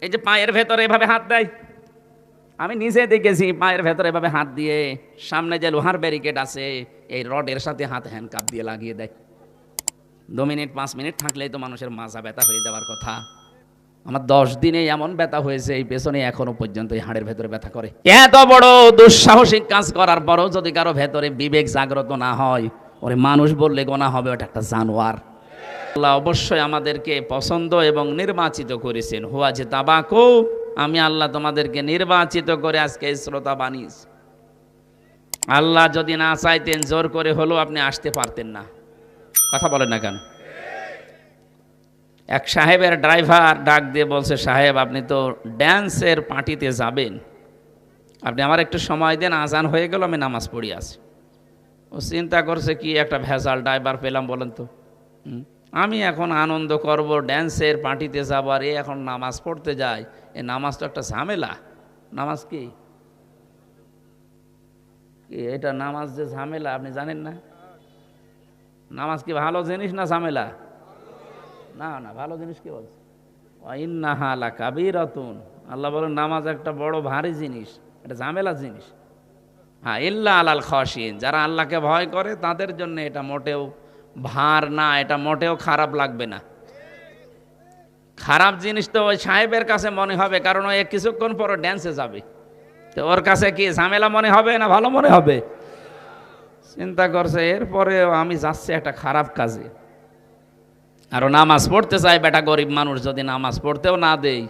এই যে পায়ের ভেতরে এভাবে হাত দেয়, আমি নিজে দেখেছি পায়ের ভেতরে এভাবে হাত দিয়ে সামনে যে লোহার ব্যারিকেড আছে এই রডের সাথে হাত হ্যান্ডকাপ দিয়ে লাগিয়ে দেয়। 2 মিনিট 5 মিনিট থাকলেই তো মানুষের মাজা ব্যথা হয়ে যাওয়ার কথা। আমার 10 দিনে এমন ব্যথা হয়েছে এই পেছনে এখনো পর্যন্ত এই হাড়ের ভেতরে ব্যথা করে। এত বড় দুঃসাহসিক কাজ করার পরও যদি কারো ভেতরে বিবেক জাগ্রত না হয়, ওরে মানুষ বললে গোনা হবে, ওটা একটা জানোয়ার। আল্লাহ অবশ্যই আমাদেরকে পছন্দ এবং নির্বাচিত করেছেন। হুয়া যে তাবাকু, আমি আল্লাহ তোমাদেরকে নির্বাচিত করে আজকে শ্রোতা বানিয়েছি। আল্লাহ যদি না চাইতেন জোর করে হলেও আপনি আসতে পারতেন না। কথা বলেন না কেন? এক সাহেবের ড্রাইভার ডাক দিয়ে বলছে, সাহেব আপনি তো ড্যান্সের পার্টিতে যাবেন, আপনি আমার একটু সময় দেন, আজান হয়ে গেল, আমি নামাজ পড়ি আছি। ও চিন্তা করছে কি একটা ভেজাল ড্রাইভার পেলাম বলেন তো। আমি এখন আনন্দ করব, ড্যান্সের পার্টিতে যাব, আর এখন নামাজ পড়তে যাই, এ নামাজ তো একটা ঝামেলা। নামাজ কি এটা? নামাজ যে ঝামেলা আপনি জানেন না? নামাজ কি ভালো জিনিস না ঝামেলা? না না, ভালো জিনিস কি বলছে? ইন্নাহা লাকাবীরাতুন, আল্লাহ বলেন নামাজ একটা বড় ভারী জিনিস, এটা ঝামেলা জিনিস। হ্যাঁ, ইল্লা আলাল খাশিন, যারা আল্লাহকে ভয় করে তাদের জন্য এটা মোটেও ভার না, এটা মোটেও খারাপ লাগবে না। খারাপ জিনিস তো ওই সাহেবের কাছে মনে হবে, কারণ ও কিছুক্ষণ পর ড্যান্সে যাবে, তো ওর কাছে কি ঝামেলা মনে হবে না ভালো মনে হবে? চিন্তা করছে এরপরে আমি যাচ্ছি একটা খারাপ কাজে, আরো নামাজ পড়তে চাই। বেটা গরিব মানুষ, যদি নামাজ পড়তেও না দেই,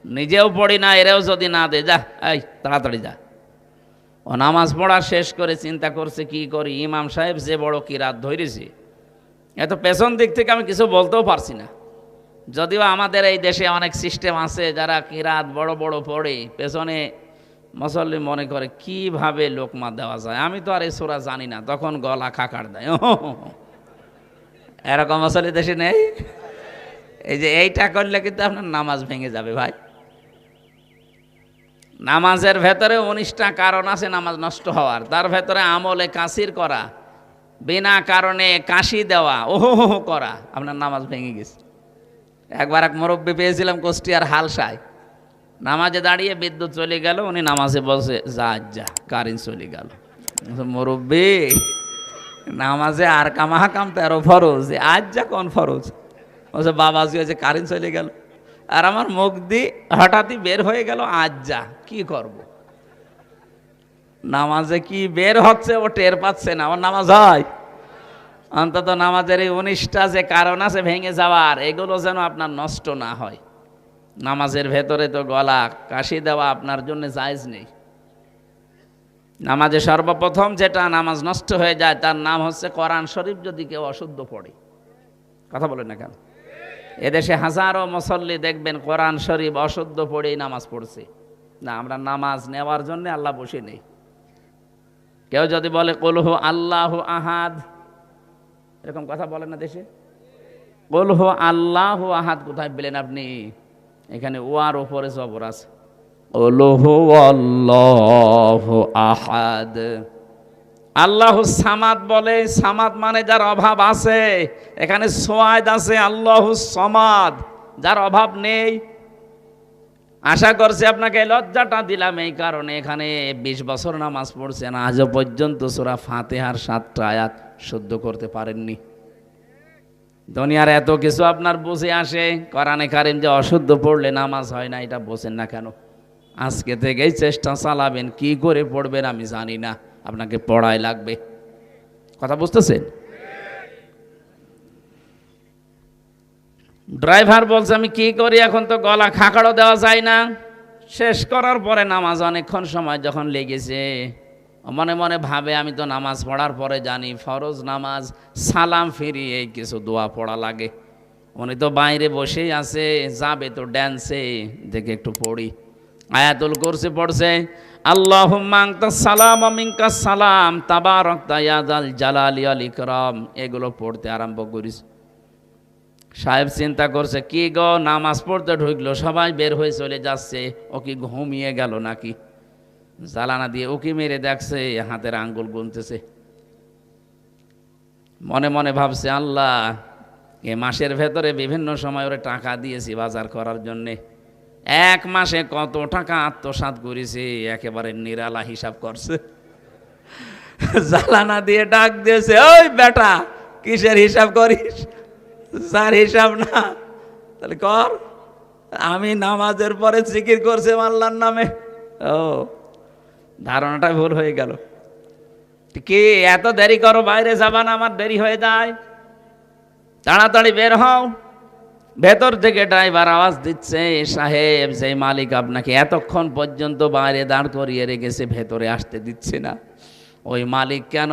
নিজেও পড়ি না, এরাও যদি না দেয়, যা এই তাড়াতাড়ি যা। ও নামাজ পড়া শেষ করে চিন্তা করছে কি করি, ইমাম সাহেব যে বড় কিরাত ধরেছে, এত পেছন দিক থেকে আমি কিছু বলতেও পারছি না। যদিও আমাদের এই দেশে অনেক সিস্টেম আছে যারা কিরাত বড় বড় পড়ে, পেছনে মুসল্লি মনে করে কিভাবে লোকমা দেওয়া যায়, আমি তো আর এই সূরা জানি না, তখন গলা খাকার দেয়। এরকম মুসল্লি দেশে নেই? এই যে এইটা করলে কিন্তু আপনার নামাজ ভেঙে যাবে ভাই। নামাজের ভেতরে 19টা কারণ আছে নামাজ নষ্ট হওয়ার। তার ভেতরে আমলে কাসির করা, বিনা কারণে কাশি দেওয়া, ওহো করা, আপনার নামাজ ভেঙে গেছে। একবার এক মুরব্বী পেয়েছিলাম কুষ্টিয়ার হালসায়, নামাজে দাঁড়িয়ে বিদ্যুৎ চলে গেল, উনি নামাজে বলছে যা যা কারেন্ট চলে গেল। মুরব্বী নামাজে আর কামাহাকাম 13 ফরজ, আজ যা কোন ফরজ? বলছে বাবাজি হয়েছে কারেন্ট চলে গেল, আর আমার মুখ দিয়ে হঠাৎই বের হয়ে গেল আজ যা, কি করব? নামাজে কি বের হচ্ছে ও টের পাচ্ছে না, ওর নামাজ হয়? অন্তত নামাজের এই 19টা যে কারণ আছে ভেঙে যাওয়ার, এগুলো যেন আপনার নষ্ট না হয়। নামাজের ভেতরে তো গলা কাশি দেওয়া আপনার জন্য জায়েজ নেই। নামাজে সর্বপ্রথম যেটা নামাজ নষ্ট হয়ে যায় তার নাম হচ্ছে কোরআন শরীফ যদি কেউ অশুদ্ধ পড়ে। কথা বলেন না কেন? এদেশে হাজারো মুসল্লি দেখবেন কোরআন শরীফ অশুদ্ধ পড়েই নামাজ পড়ছে। না, আমরা নামাজ নেওয়ার জন্য আল্লাহ বসে নেই। কেউ যদি বলে কুল হু আল্লাহু আহাদ, এরকম কথা বলেন না দেশে? কুল হু আল্লাহু আহাদ কোথায় পেলেন আপনি? এখানে ওয়ার উপরে জবর আছে। কুল হু আল্লাহু আহাদ। আল্লাহু সামাদ বলে, সামাদ মানে যার অভাব আছে। এখানে সোয়াদ আছে আল্লাহু সমাদ, যার অভাব নেই। আশা করছি আপনাকে লজ্জাটা দিলাম এই কারণে, এখানে 20 বছর নামাজ পড়ছেন, আজও পর্যন্ত সূরা ফাতিহার 7টা আয়াত শুদ্ধ করতে পারেননি। দুনিয়ার এত কিছু আপনার বুঝে আসে, কোরআনে কারীম যে অশুদ্ধ পড়লে নামাজ হয় না এটা বোঝেন না কেন? আজকে থেকেই চেষ্টা চালাবেন, কি করে পড়বেন আমি জানি না, আপনাকে পড়াই লাগবে। কথা বুঝতেছেন? ড্রাইভার বলছে আমি কি করি, এখন তো গলা খাকাড়ও দেওয়া যায় না। শেষ করার পরে নামাজ অনেকক্ষণ সময় যখন লেগেছে, মনে মনে ভাবে আমি তো নামাজ পড়ার পরে জানি ফরজ নামাজ সালাম ফিরিয়ে কিছু দোয়া পড়া লাগে। উনি তো বাইরে বসেই আছে, যাবে তো ড্যান্সে, দেখে একটু পড়ি। আয়াতুল কুরসি পড়ছে, আল্লাহুম্মা আনতাস সালাম ওয়া মিনকাস সালাম তাবারাকতা ইয়া যাল জালালি ওয়াল ইকরাম, এগুলো পড়তে আরম্ভ করিস। সাহেব চিন্তা করছে কি গো, নামাজ পড়তে ঢুকলো, সবাই বের হয়ে চলে যাচ্ছে, ও কি ঘুমিয়ে গেল নাকি? জ্বালানা দিয়ে উকি মেরে দেখছে হাতের আঙ্গুল গুনতেছে। মনে মনে ভাবছে আল্লাহ, এ মাসের ভেতরে বিভিন্ন সময় ওরে টাকা দিয়েছি বাজার করার জন্যে, এক মাসে কত টাকা আত্মসাৎ করেছে একেবারে নিরালা হিসাব করছে। জ্বালানা দিয়ে ডাক দিয়েছে, ওই বেটা কিসের হিসাব করিস? যার হিসাব না তাহলে কর। আমি নামাজের পরে জিকির করছে আল্লাহর নামে। ও, ধারণাটা ভুল হয়ে গেল। কি এত দেরি করো, বাইরে যাবা না? আমার দেরি হয়ে যায়, তাড়াতাড়ি বের হও। ভেতর থেকে ড্রাইভার আওয়াজ দিচ্ছে, সাহেব যে মালিক আপনাকে এতক্ষণ পর্যন্ত বাইরে দাঁড় করিয়ে রেখেছে, ভেতরে আসতে দিচ্ছে না। ওই মালিক কেন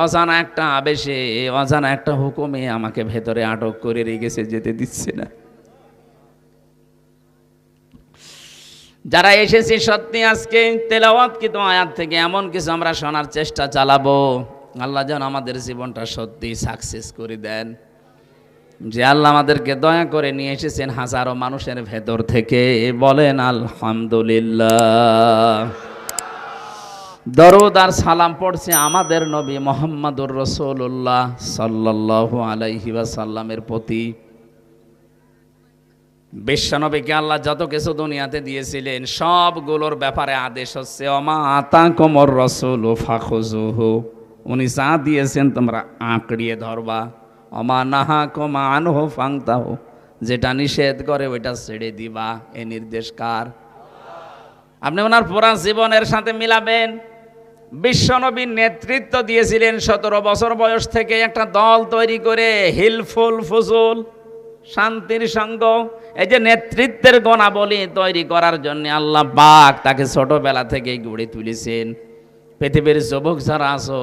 অজানা একটা আবেশে, অজানা একটা হুকুমে আমাকে ভেতরে আটক করে রেখেছে, যেতে দিচ্ছে না। যারা এসেছি সত্যি আজকে তেলাওয়াতকৃত আয়াত থেকে এমন কিছু আমরা শোনার চেষ্টা চালাবো, আল্লাহ যেন আমাদের জীবনটা সত্যি সাকসেস করে দেন। যে আল্লাহ আমাদেরকে দয়া করে নিয়ে এসেছেন হাজারো মানুষের ভেতর থেকে, বলেন আলহামদুলিল্লাহ। দরুদ আর সালাম পড়ছে আমাদের নবী মুহাম্মদুর রাসূলুল্লাহ সাল্লাল্লাহু আলাইহি ওয়াসাল্লামের প্রতি। বিশ্বনবীকে আল্লাহ যত কিছু দুনিয়াতে দিয়েছিলেন সবগুলোর ব্যাপারে আদেশ হচ্ছে ওমা আতাকুমুর রাসূলু ফাখুযুহু, উনি যা দিয়েছেন তোমরা আঁকড়িয়ে ধরবা। ওমা নাহাকুম আনহু ফান্তাহু, যেটা নিষেধ করে ওইটা ছেড়ে দিবা। এই নির্দেশ কার? আপনি ওনার পুরা জীবনের সাথে মিলাবেন। বিশ্বনবী নেতৃত্ব দিয়েছিলেন 17 বছর বয়স থেকে একটা দল তৈরি করে, হিলফুল ফুজুল, শান্তির সঙ্গ। এই যে নেতৃত্বের গুণাবলী তৈরি করার জন্য আল্লাহ পাক তাকে ছোটবেলা থেকেই গড়ে তুলেছেন। পৃথিবীর যুবক যারা আছো,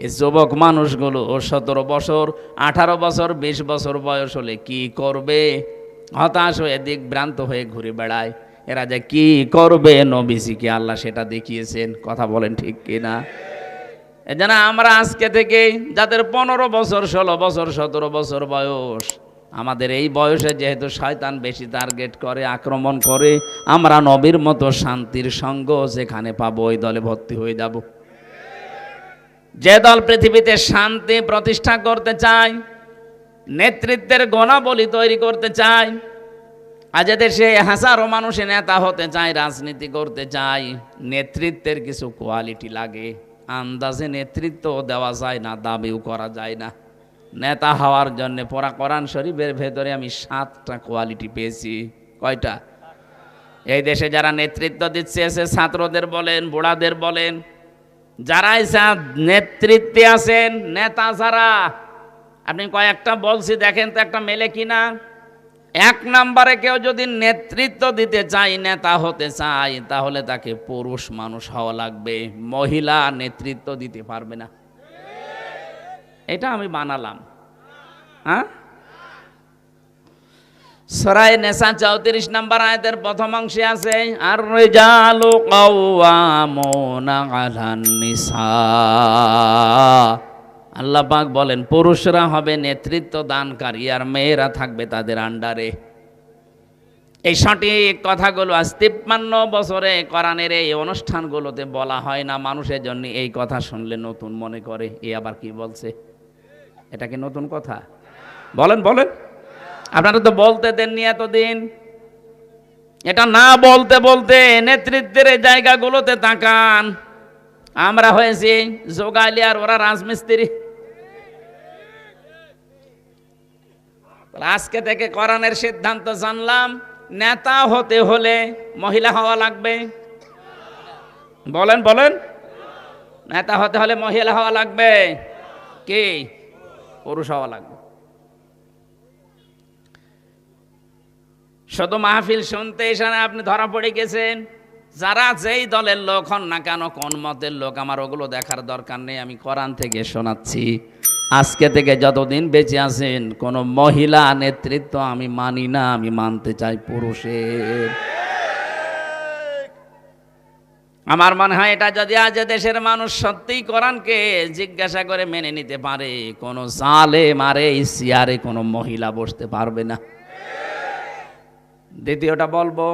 এই যুবক মানুষগুলো 17 বছর, 18 বছর, 20 বছর বয়স হলে কি করবে? হতাশ হয়ে দিকভ্রান্ত হয়ে ঘুরে বেড়ায়। এরা যে কি করবে, নবীজিকে আল্লাহ সেটা দেখিয়েছেন। কথা বলেন ঠিক কিনা? এজন্য আমরা আজকে থেকে যাদের 15 বছর, 16 বছর, 17 বছর বয়স, আমাদের এই বয়সে যেহেতু শয়তান বেশি টার্গেট করে, আক্রমণ করে, আমরা নবীর মতো শান্তির সঙ্গ যেখানে পাবো ওই দলে ভর্তি হয়ে যাব। যে দল পৃথিবীতে শান্তি প্রতিষ্ঠা করতে চায়, নেতৃত্বের গুণাবলী তৈরি করতে চায়, আজ দেশে হাজারো মানুষের নেতা হতে চায়, রাজনীতি করতে চায়, নেতৃত্বের কিছু কোয়ালিটি লাগে। আন্দাজে নেতৃত্ব দেওয়া যায় না, দাবিও করা যায় না। নেতা হওয়ার জন্য পড়া কোরআন শরীফের ভেতরে আমি 7টা কোয়ালিটি পেয়েছি। কয়টা? এই দেশে যারা নেতৃত্ব দিচ্ছে, এসে ছাত্রদের বলেন, বুড়াদের বলেন, যারাই নেতৃত্বে আছেন, নেতা যারা, আপনি কয়েকটা বলছি দেখেন তো একটা মেলে কিনা। 1 নম্বরে কেউ যদি নেতৃত্ব দিতে চায়, নেতা হতে চায়, তাহলে তাকে পুরুষ মানুষ হওয়া লাগবে। মহিলা নেতৃত্ব দিতে পারবে না। এটা আমি বানালাম। হ্যাঁ, সূরা নিসা 34 নম্বর আয়াতের প্রথম অংশে আছে, আর রিজালু কাওয়ামুনা আলান নিসা। আল্লাহ পাক বলেন পুরুষরা হবে নেতৃত্ব দানকারী আর মেয়েরা থাকবে তাদের আন্ডারে। এই সঠিক কথাগুলো আজ 53 বছরে কোরআনের এই অনুষ্ঠানগুলোতে বলা হয় না। মানুষের জন্য এই কথা শুনলে নতুন মনে করে, এ আবার কি বলছে? এটা কি নতুন কথা? বলেন বলেন, আপনারা তো বলতে দেননি এতদিন। এটা না বলতে বলতে নেতৃত্বের এই জায়গাগুলোতে তাকান। আমরা হয়েছি যোগালি আর ওরা রাজমিস্ত্রি। আজকে থেকে কোরআনের সিদ্ধান্ত জানলাম, নেতা হতে হলে মহিলা হওয়া লাগবে। বলেন বলেন, নেতা হতে হলে মহিলা হওয়া লাগবে, কি পুরুষ হওয়া লাগবে। শুধু মাহফিল শুনতে এসে আপনি ধরা পড়ে গেছেন। যারা যেই দলের লোক হন না কেন, কোন মতের লোক, আমার ওগুলো দেখার দরকার নেই। আমি কোরআন থেকে শোনাচ্ছি, আজকে থেকে যতদিন বেঁচে আছেন কোন মহিলা নেতৃত্ব আমি মানি না, আমি মানতে চাই পুরুষের। আমার মনে হয় এটা যদি আজ দেশের মানুষ সত্যিই কোরআনকে জিজ্ঞাসা করে মেনে নিতে পারে, কোন জালেম আর এই চেয়ারে কোনো মহিলা বসতে পারবে না। দ্বিতীয়টা বলবো,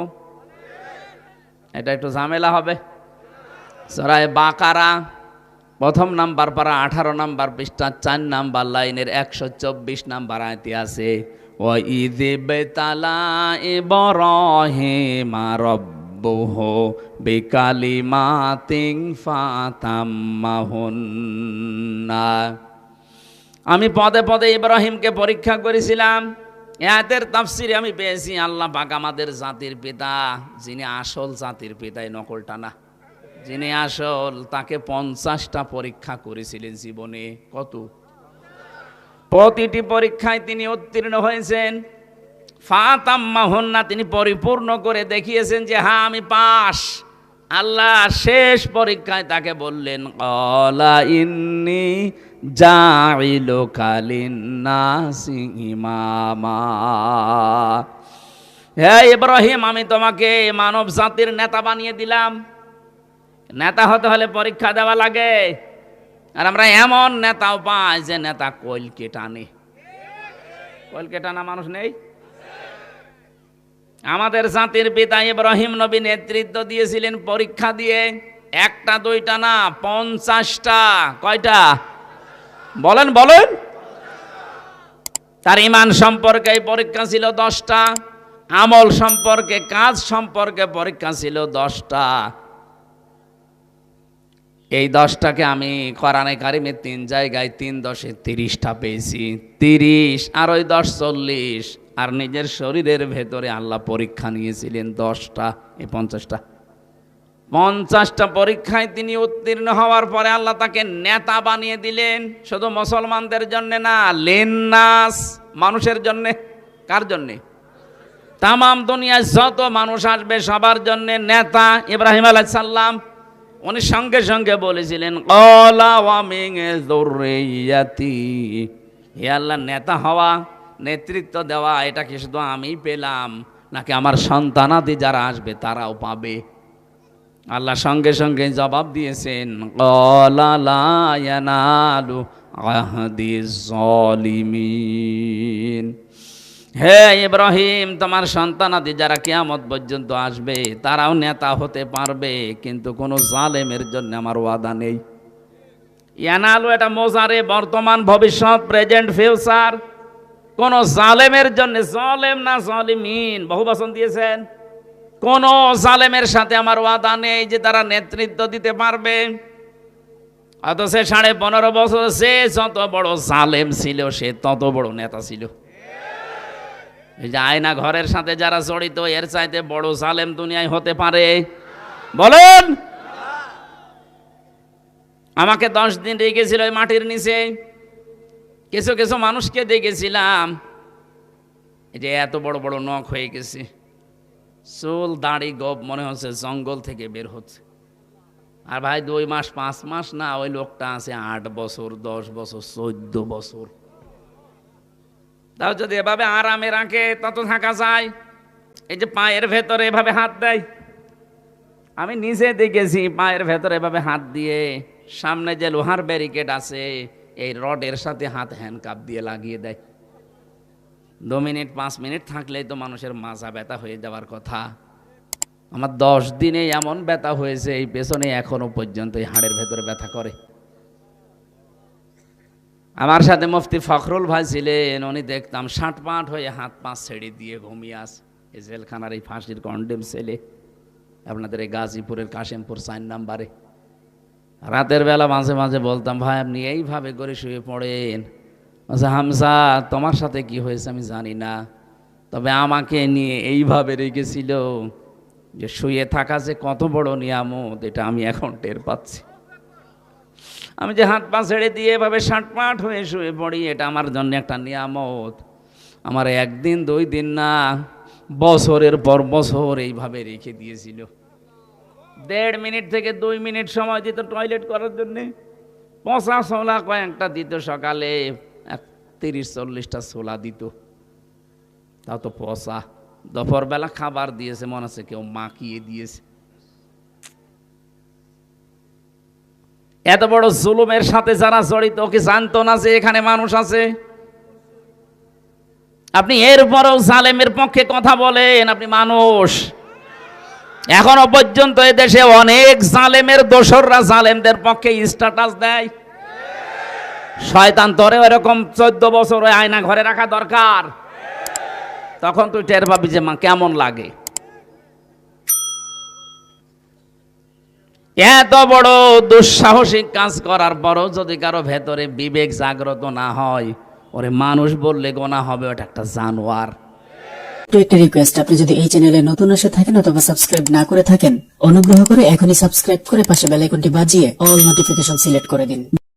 এটা একটু ঝামেলা হবে। সূরা বাকারা প্রথম নাম্বার পারা 18 নাম্বার পৃষ্ঠা 4 নাম্বার লাইনের 124 নাম্বার আয়াতে আছে, وَإِذِ ابْتَلَى إِبْرَاهِيمَ رَبُّهُ بِكَلِمَاتٍ فَأَتَمَّهُنَّ। আমি পদে পদে ইব্রাহিমকে পরীক্ষা করেছিলাম। আয়াতের তাফসিরে আমি পেয়েছি আল্লাহ পাক আমাদের জাতির পিতা, যিনি আসল জাতির পিতা, নকলটা না, যিনি আসল, তাকে 50টা পরীক্ষা করেছিলেন জীবনে। কত? প্রতিটি পরীক্ষায় তিনি উত্তীর্ণ হয়েছেন। ফাতাম্মাহুন্না, তিনি পরিপূর্ণ করে দেখিয়েছেন যে হ্যাঁ আমি পাস। আল্লাহ শেষ পরীক্ষায় তাকে বললেন, ক্বালা ইন্নী জাইলুকা লিন্নাসি ইমামা। হে ইব্রাহিম, আমি তোমাকে মানব জাতির নেতা বানিয়ে দিলাম। নেতা হতে হলে পরীক্ষা দেওয়া লাগে। আর আমরা এমন নেতাও পাই যে নেতা কইলকে টানে। কইলকে টানা মানুষ নেই? আমাদের জাতির পিতা ইব্রাহিম নবী নেতৃত্ব দিয়েছিলেন পরীক্ষা দিয়ে, একটা দুইটা না, 50টা। কয়টা? বলেন বলেন। তার ঈমান সম্পর্কে পরীক্ষা ছিল 10টা, আমল সম্পর্কে, কাজ সম্পর্কে পরীক্ষা ছিল 10টা। এই 10টাকে আমি কোরআনে কারিমে 3 জায়গায় 3 10 30টা পেয়েছি। 30 আর ওই 10 40, আর নিজের শরীরের ভেতরে আল্লাহ পরীক্ষা নিয়েছিলেন 10টা। এই 50টা পরীক্ষায় তিনি উত্তীর্ণ হওয়ার পরে আল্লাহ তাকে নেতা বানিয়ে দিলেন। শুধু মুসলমানদের জন্য না, লিন্নাস, মানুষের জন্য। কার জন্য? তামাম দুনিয়ায় যত মানুষ আসবে সবার জন্য নেতা। ইব্রাহিম আলাইহিস সালাম উনি সঙ্গে সঙ্গে বলেছিলেন, ক্বালা ওয়া মিন যুররিয়াতি, হে আল্লাহ, নেতা হওয়া, নেতৃত্ব দেওয়া, এটা কি শুধু আমিই পেলাম নাকি আমার সন্তানাদি যারা আসবে তারাও পাবে? আল্লাহ সঙ্গে সঙ্গে জবাব দিয়েছেন, ক্বালা লা ইয়ানালু আহদিজ জালিমিন। হে ইব্রাহিম, তোমার সন্তানাদি যারা কিয়ামত পর্যন্ত আসবে তারাও নেতা হতে পারবে, কিন্তু কোনো জালেমের জন্য আমার ওয়াদা নেই। ইয়ানালু এটা মোজারে, বর্তমান, ভবিষ্যৎ, প্রেজেন্ট, ফিউচার। কোন জালেমের জন্য, জালেম না জালিমিন, বহু বচন দিয়েছেন, কোন জালেমের সাথে আমার ওয়াদা নেই যে তারা নেতৃত্ব দিতে পারবে। অথচ 15.5 বছর সে যত বড় জালেম ছিল সে তত বড় নেতা ছিল। এই যে আয়না ঘরের সাথে যারা জড়িত, এর চাইতে বড় জালেম দুনিয়ায় হতে পারে? বলেন। আমাকে 10 দিন রেখেছিল ওই মাটির নিচে। কিছু কিছু মানুষকে দেখেছিলাম এই যে এত বড় বড় নখ হয়ে গেছে, চুল দাড়ি গোপ মনে হচ্ছে জঙ্গল থেকে বের হচ্ছে। আর ভাই 2 মাস 5 মাস না, ওই লোকটা আছে 8 বছর 10 বছর 14 বছর। তাও যদি এভাবে আরামে রাখে তত থাকা যায়। এই যে পায়ের ভেতরে এভাবে হাত দেয়, আমি নিজে দেখেছি পায়ের ভেতরে এভাবে হাত দিয়ে, সামনে যে লোহার ব্যারিকেড আছে এই রডের সাথে হাত হ্যান্ডকাপ দিয়ে লাগিয়ে দেয়। 2 মিনিট 5 মিনিট থাকলেই তো মানুষের মাজা ব্যথা হয়ে যাওয়ার কথা। আমার 10 দিনে এমন ব্যথা হয়েছে এই পেছনে এখনো পর্যন্ত এই হাড়ের ভেতরে ব্যথা করে। আমার সাথে মুফতি ফখরুল ভাই ছিলেন, উনি দেখতাম 60 পাট হয়ে হাত পা ছেড়ে দিয়ে ঘুমিয়ে আস। এই জেলখানার এই ফাঁসির কন্ডেম ছেলে আপনাদের এই গাজীপুরের কাশিমপুর 4 নম্বরে। রাতের বেলা মাঝে মাঝে বলতাম, ভাই আপনি এইভাবে করে শুয়ে পড়েন। আচ্ছা হামজা, তোমার সাথে কি হয়েছে আমি জানি না, তবে আমাকে নিয়ে এইভাবে রেখেছিল যে শুয়ে থাকা যে কত বড় নিয়ামত এটা আমি এখন টের পাচ্ছি। আমি যে হাত পা ছেড়ে দিয়ে এভাবে 60 পাট হয়ে শুয়ে পড়ি, এটা আমার জন্য একটা নিয়ামত। আমার 1 দিন 2 দিন না, বছরের পর বছর এইভাবে রেখে দিয়েছিল। 1.5 মিনিট থেকে 2 মিনিট সময় দিত টয়লেট করার জন্যে। 50 ছোলা কয়েকটা দিত, সকালে 30-40টা ছোলা দিত, তাও তো পচা। দুপুরবেলা খাবার দিয়েছে, মনে হচ্ছে কেউ মাখিয়ে দিয়েছে। এত বড় জুলুমের সাথে যারা জড়িত, কি জানতো না যে এখানে মানুষ আছে? আপনি এরপরও জালেমের পক্ষে কথা বলেন, আপনি মানুষ। এখনো পর্যন্ত এদেশে অনেক জালেমের দোসররা জালেমদের পক্ষে স্ট্যাটাস দেয়। শয়তান তোরে এরকম 14 বছর ওই আয়না ঘরে রাখা দরকার। তখন তুই টের পাবি যে মা কেমন লাগে। এত বড় দুঃসাহসিক কাজ করার পরও যদি কারো ভেতরে বিবেক জাগ্রত না হয়, ওরে মানুষ বললে গোনা হবে, ওটা একটা জানোয়ার। তো একটা রিকোয়েস্ট, আপনি যদি এই চ্যানেলে নতুন এসে থাকেন অথবা সাবস্ক্রাইব না করে থাকেন, অনুগ্রহ করে এখনই সাবস্ক্রাইব করে পাশে বেল আইকনটি বাজিয়ে অল নোটিফিকেশন সিলেক্ট করে দিন।